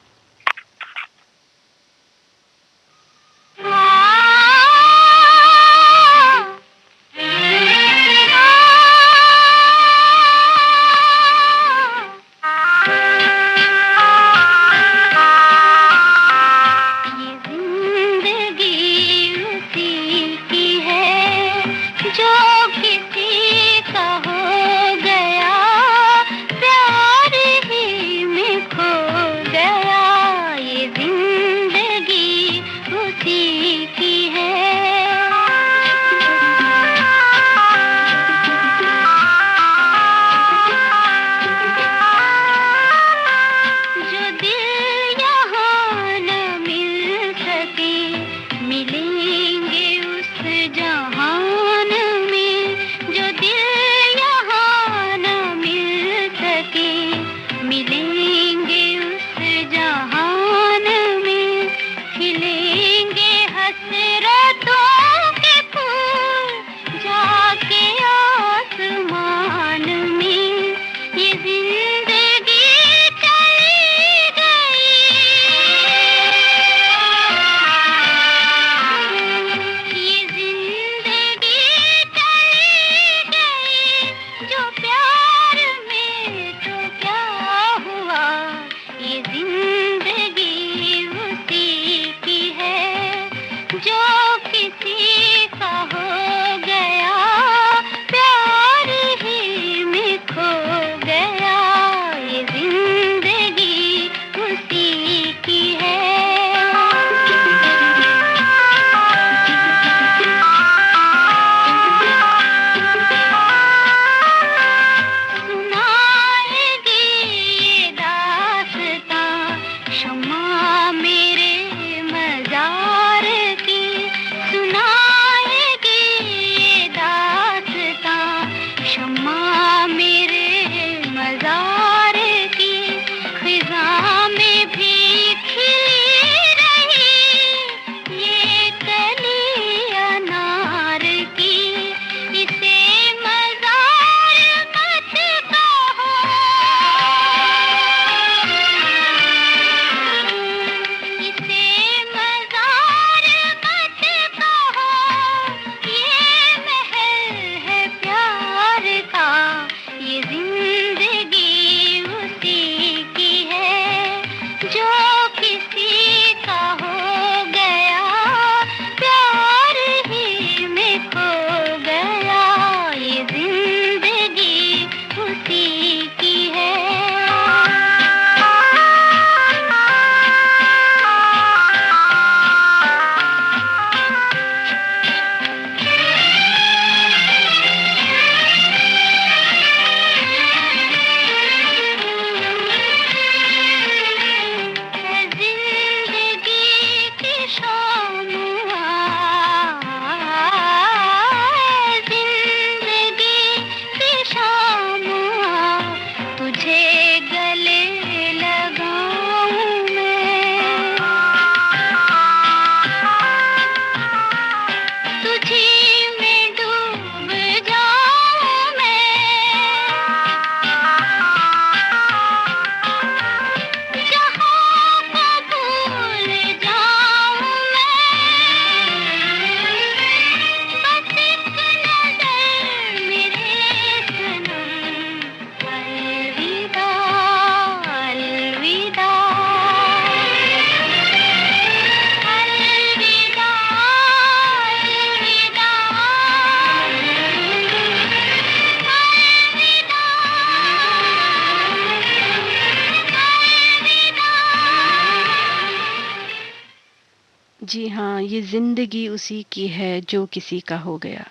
जी हाँ, ये ज़िंदगी उसी की है जो किसी का हो गया।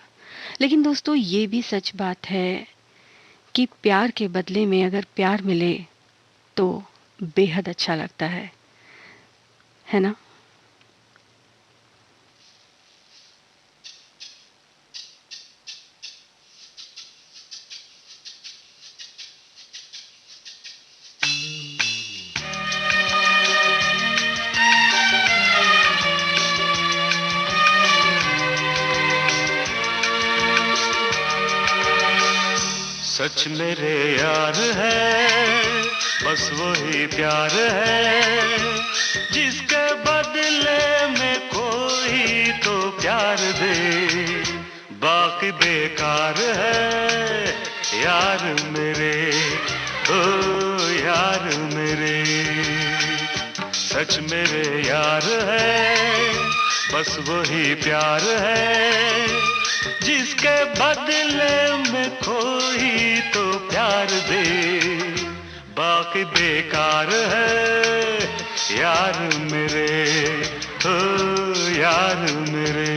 लेकिन दोस्तों ये भी सच बात है कि प्यार के बदले में अगर प्यार मिले तो बेहद अच्छा लगता है ना? सच मेरे यार है, बस वही प्यार है जिसके बदले में कोई तो प्यार दे, बाकी बेकार है यार मेरे, ओ यार मेरे। सच मेरे यार है, बस वही प्यार है जिसके बदले में कोई तो प्यार दे, बाकी बेकार है यार मेरे, ओ यार मेरे।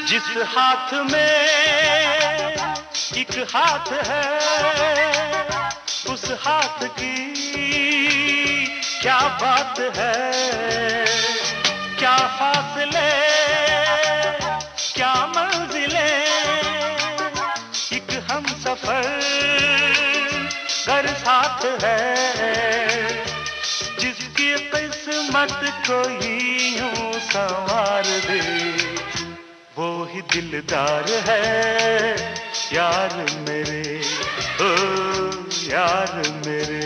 जिस हाथ में एक हाथ है, उस हाथ की क्या बात है, क्या फासले क्या मंजिलें, एक हम सफर कर साथ है, जिसकी किस्मत कोई यूं संवार दे, वो ही दिलदार है यार मेरे, ओ यार मेरे।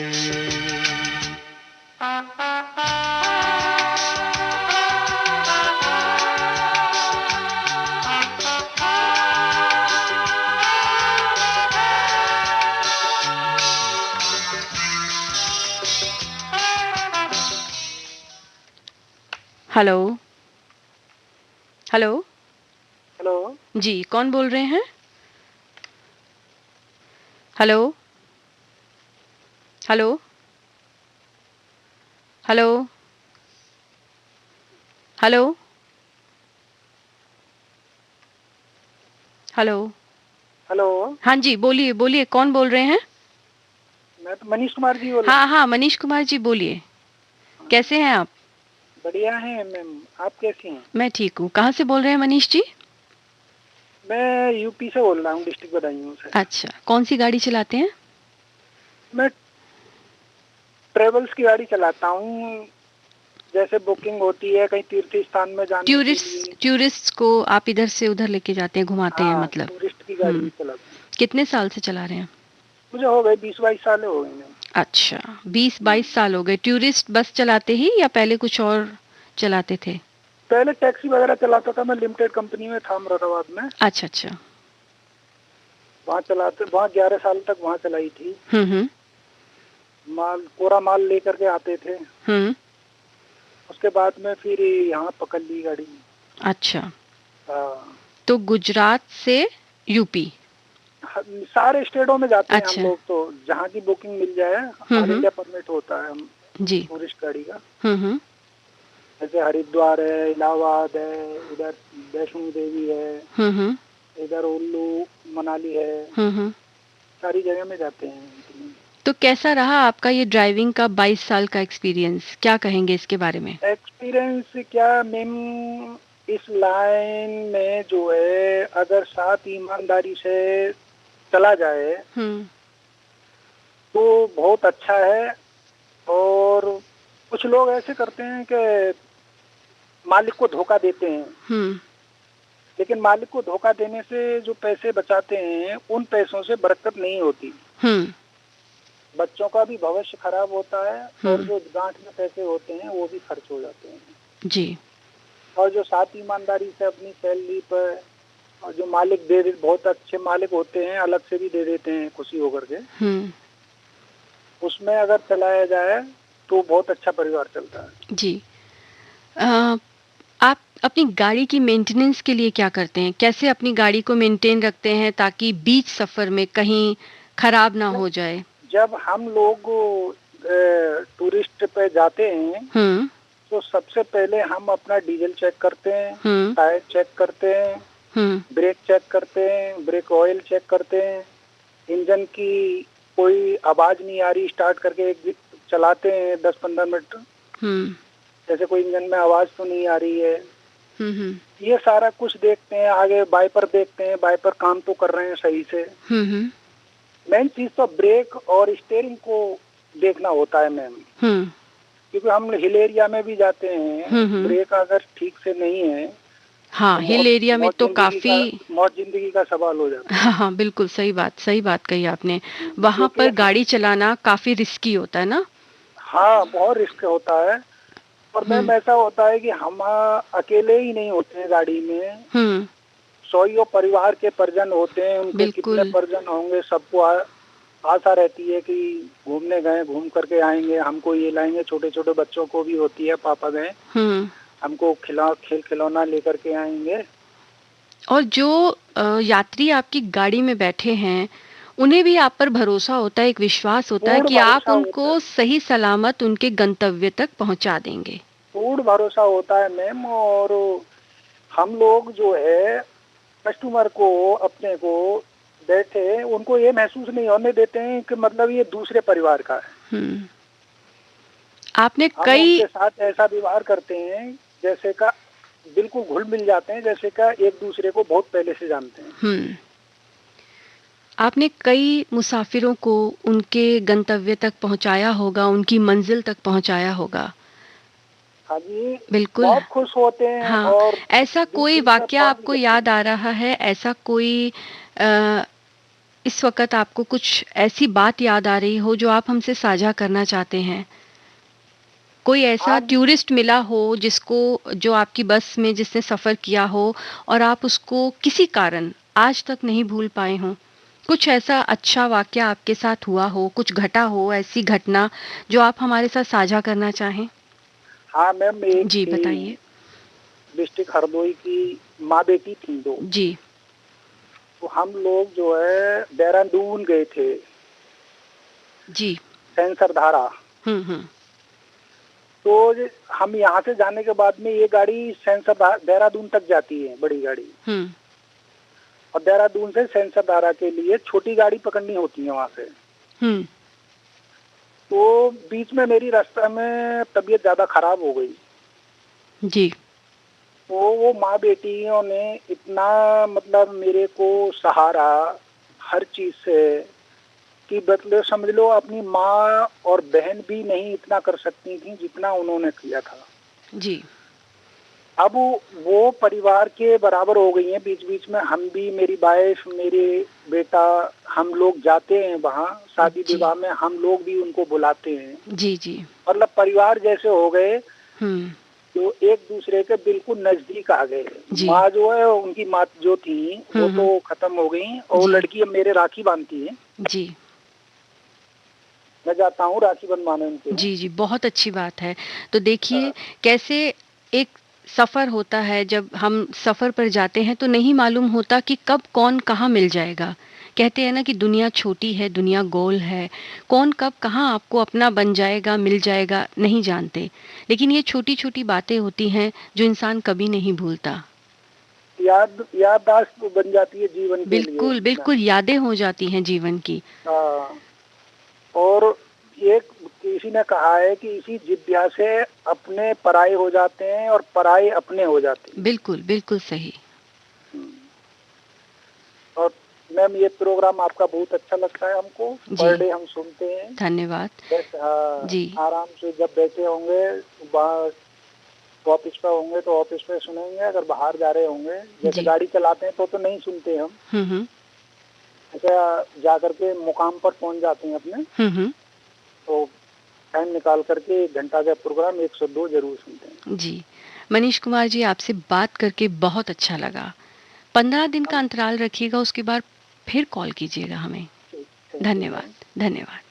हेलो हेलो हेलो जी, कौन बोल रहे हैं? Hello hello hello hello hello. Hello. हाँ जी, बोलिए बोलिए, कौन बोल रहे हैं? मैं तो मनीष कुमार जी बोल रहा हूँ। हाँ हाँ, मनीष कुमार जी बोलिए, कैसे हैं आप? बढ़िया हैं मैम, आप कैसी हैं? मैं ठीक हूँ। कहाँ से बोल रहे हैं मनीष जी? मैं यूपी से बोल रहा हूँ, डिस्ट्रिक्ट बदायूं से। अच्छा, कौन सी गाड़ी चलाते हैं? मैं ट्रेवल्स की गाड़ी चलाता हूँ, जैसे बुकिंग होती है कहीं तीर्थ स्थान में जाने के लिए। टूरिस्ट को आप इधर से उधर लेके जाते हैं, घुमाते हैं मतलब? टूरिस्ट की गाड़ी चलाता हूँ। कितने साल से चला रहे हैं? मुझे हो गए 20-22 साल हो गए मैम। अच्छा, 20-22 साल हो गए। टूरिस्ट बस चलाते ही या पहले कुछ और चलाते थे? पहले टैक्सी वगैरह चलाता था, मैं लिमिटेड कंपनी में था मुरादाबाद में। अच्छा अच्छा। वहाँ 11 साल तक वहाँ चलाई थी। कोरा माल लेकर के आते थे। उसके बाद में फिर यहाँ पकड़ ली गाड़ी। अच्छा। तो गुजरात से यूपी सारे स्टेटों में जाते हैं हम लोग, तो जहाँ की बुकिंग मिल जाए। ऑल इंडिया परमिट होता है जी टूरिस्ट गाड़ी का। जैसे हरिद्वार है, इलाहाबाद है, इधर वैष्णो देवी है, इधर उल्लू मनाली है, सारी जगह में जाते हैं। तो कैसा रहा आपका ये ड्राइविंग का 22 साल का एक्सपीरियंस, क्या कहेंगे इसके बारे में? एक्सपीरियंस क्या मैम, इस लाइन में जो है अगर साथ ईमानदारी से चला जाए तो बहुत अच्छा है। और कुछ लोग ऐसे करते हैं कि मालिक को धोखा देते हैं, लेकिन मालिक को धोखा देने से जो पैसे बचाते हैं उन पैसों से बरकत नहीं होती। बच्चों का भी भविष्य खराब होता है और जो गांठ में पैसे होते हैं वो भी खर्च हो जाते हैं जी। और जो साथ ईमानदारी से अपनी सैलरी पर, और जो मालिक दे दे, बहुत अच्छे मालिक होते हैं, अलग से भी दे देते हैं खुशी होकर के, उसमें अगर चलाया जाए तो बहुत अच्छा परिवार चलता है जी। आप अपनी गाड़ी की मेंटेनेंस के लिए क्या करते हैं? कैसे अपनी गाड़ी को मेंटेन रखते हैं ताकि बीच सफर में कहीं खराब ना हो जाए? जब हम लोग टूरिस्ट पे जाते हैं तो सबसे पहले हम अपना डीजल चेक करते हैं, टायर चेक करते हैं, ब्रेक चेक करते हैं, ब्रेक ऑयल चेक करते हैं, इंजन की कोई आवाज नहीं आ रही, स्टार्ट करके चलाते हैं 10-15 मिनट, जैसे कोई इंजन में आवाज तो नहीं आ रही है। ये सारा कुछ देखते हैं। आगे वाइपर देखते हैं, वाइपर काम तो कर रहे हैं सही से। मेन चीज तो ब्रेक और स्टीयरिंग को देखना होता है मैम, क्योंकि हम हिल एरिया में भी जाते हैं, ब्रेक अगर ठीक से नहीं है, हाँ, हिल एरिया में तो काफी मौत जिंदगी का सवाल हो जाता है। हाँ, बिल्कुल सही बात कही आपने। वहाँ पर गाड़ी चलाना काफी रिस्की होता है ना? हाँ, बहुत रिस्क होता है। और मैम ऐसा होता है कि हम अकेले ही नहीं होते हैं गाड़ी में, 100 परिवार के परिजन होते हैं, उनके कितने परिजन होंगे, सबको आशा रहती है कि घूमने गए, घूम करके आएंगे, हमको ये लाएंगे। छोटे छोटे बच्चों को भी होती है, पापा गए हमको खेल खिलौना लेकर के आएंगे। और जो यात्री आपकी गाड़ी में बैठे हैं, उन्हें भी आप पर भरोसा होता है, एक विश्वास होता है कि आप उनको सही सलामत उनके गंतव्य तक पहुंचा देंगे। पूर्ण भरोसा होता है मैम। और हम लोग जो है कस्टमर को, अपने को बैठे, उनको ये महसूस नहीं होने देते हैं कि मतलब ये दूसरे परिवार का है। आपने हम उनके साथ ऐसा व्यवहार करते हैं जैसे का बिल्कुल घुल मिल जाते हैं, जैसे का एक दूसरे को बहुत पहले से जानते हैं। आपने कई मुसाफिरों को उनके गंतव्य तक पहुंचाया होगा, उनकी मंजिल तक पहुंचाया होगा। हाँ जी, बिल्कुल, बहुत खुश होते हैं। हाँ, और ऐसा कोई वाकया आपको याद आ रहा है? ऐसा कोई इस वक्त आपको कुछ ऐसी बात याद आ रही हो जो आप हमसे साझा करना चाहते हैं? कोई ऐसा टूरिस्ट मिला हो जो आपकी बस में जिसने सफर किया हो और आप उसको किसी कारण आज तक नहीं भूल पाए हो? कुछ ऐसा अच्छा वाकया आपके साथ हुआ हो, कुछ घटा हो, ऐसी घटना जो आप हमारे साथ साझा करना चाहें? हाँ मैम, जी बताइए। डिस्ट्रिक्ट हरदोई की माँ बेटी थी दो जी। तो हम लोग जो है देहरादून गए थे जी। सेंसर धारा। तो हम यहाँ से जाने के बाद में ये गाड़ी सेंसर देहरादून तक जाती है, बड़ी गाड़ी। और देहरादून से सेंसर धारा के लिए छोटी गाड़ी पकड़नी होती है वहाँ से। तो बीच में मेरी रास्ते में तबीयत ज्यादा खराब हो गई जी। तो वो माँ बेटियों ने इतना मतलब मेरे को सहारा हर चीज से कि मतलब समझ लो अपनी माँ और बहन भी नहीं इतना कर सकती थी जितना उन्होंने किया था जी। अब वो परिवार के बराबर हो गई हैं। बीच बीच में हम भी, मेरी वाइफ, मेरे बेटा, हम लोग जाते हैं वहाँ शादी विवाह में, हम लोग भी उनको बुलाते हैं। जी जी। मतलब परिवार जैसे हो गए, जो एक दूसरे के बिल्कुल नजदीक आ गए। माँ जो है, उनकी माँ जो थी वो तो खत्म हो गई और वो लड़की अब मेरे राखी बांधती है। जी। मैं जाता हूँ राखी बंधवाने उनके। जी जी, बहुत अच्छी बात है। तो देखिए कैसे एक सफ़र होता है, जब हम सफ़र पर जाते हैं तो नहीं मालूम होता कि कब कौन कहाँ मिल जाएगा। कहते हैं ना कि दुनिया छोटी है, दुनिया गोल है, कौन कब कहाँ आपको अपना बन जाएगा, मिल जाएगा, नहीं जानते। लेकिन ये छोटी-छोटी बातें होती हैं जो इंसान कभी नहीं भूलता। याददाश्त तो बन जाती है जीवन के लिए। बिल्कुल, बिल्कुल यादें हो जाती हैं जीवन की। और एक किसी ने कहा है कि इसी जिद्या से अपने पराये हो जाते हैं और पराये अपने हो जाते हैं। बिल्कुल, बिल्कुल सही। और मैम ये प्रोग्राम आपका बहुत अच्छा लगता है हमको, पर डे हम सुनते हैं। धन्यवाद। जी। आराम से जब बैठे होंगे, ऑफिस पे होंगे तो ऑफिस पे सुनेंगे, अगर बाहर जा रहे होंगे, जैसे गाड़ी चलाते हैं तो नहीं सुनते हम। ऐसा जाकर के मुकाम पर पहुंच जाते हैं अपने, तो टाइम निकाल करके 1 घंटा का प्रोग्राम 102 जरूर सुनते हैं। जी, मनीष कुमार जी, आपसे बात करके बहुत अच्छा लगा। 15 दिन का अंतराल रखिएगा, उसके बाद फिर कॉल कीजिएगा हमें। धन्यवाद, धन्यवाद।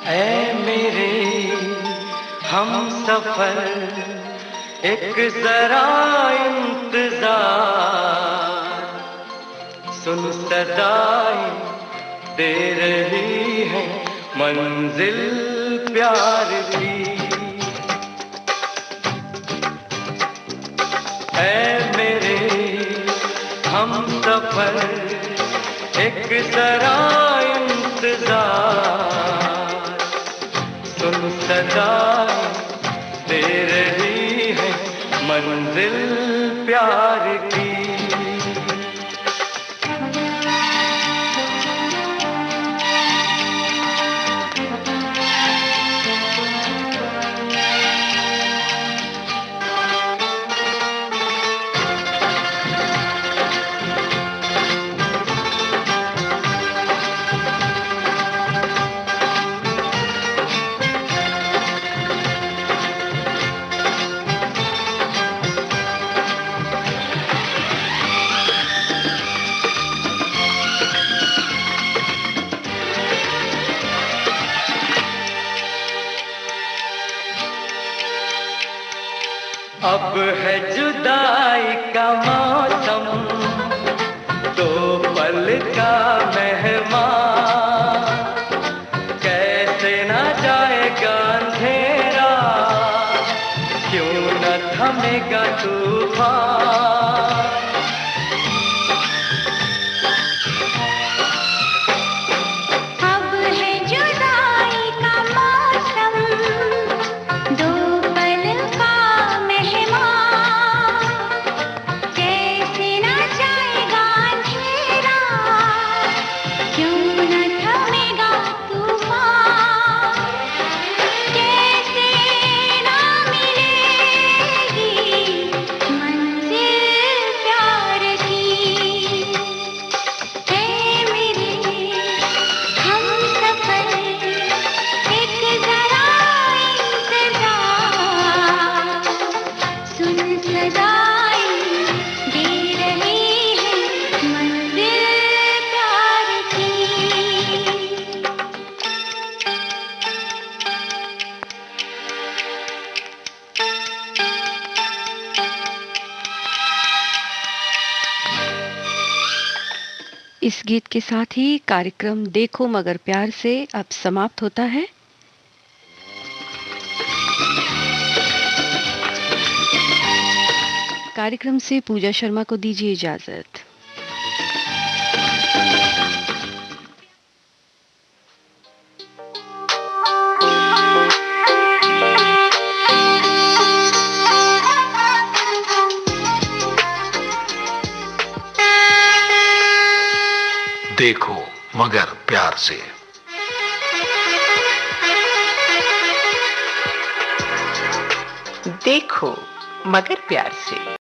ऐ मेरे हम सफर एक जरा इंतजार, सुन सदाएं दे रही है मंजिल प्यार की। ऐ मेरे हम सफर एक जरा इंतजार, सुन सदाएं दे रही है मंजिल प्यार की। अब है जुदाई का मौसम, दो पल का मेहमान, कैसे ना जाएगा अंधेरा, क्यों न थमेगा तूफान। इस गीत के साथ ही कार्यक्रम देखो मगर प्यार से अब समाप्त होता है। कार्यक्रम से पूजा शर्मा को दीजिए इजाजत। देखो मगर प्यार से। देखो मगर प्यार से।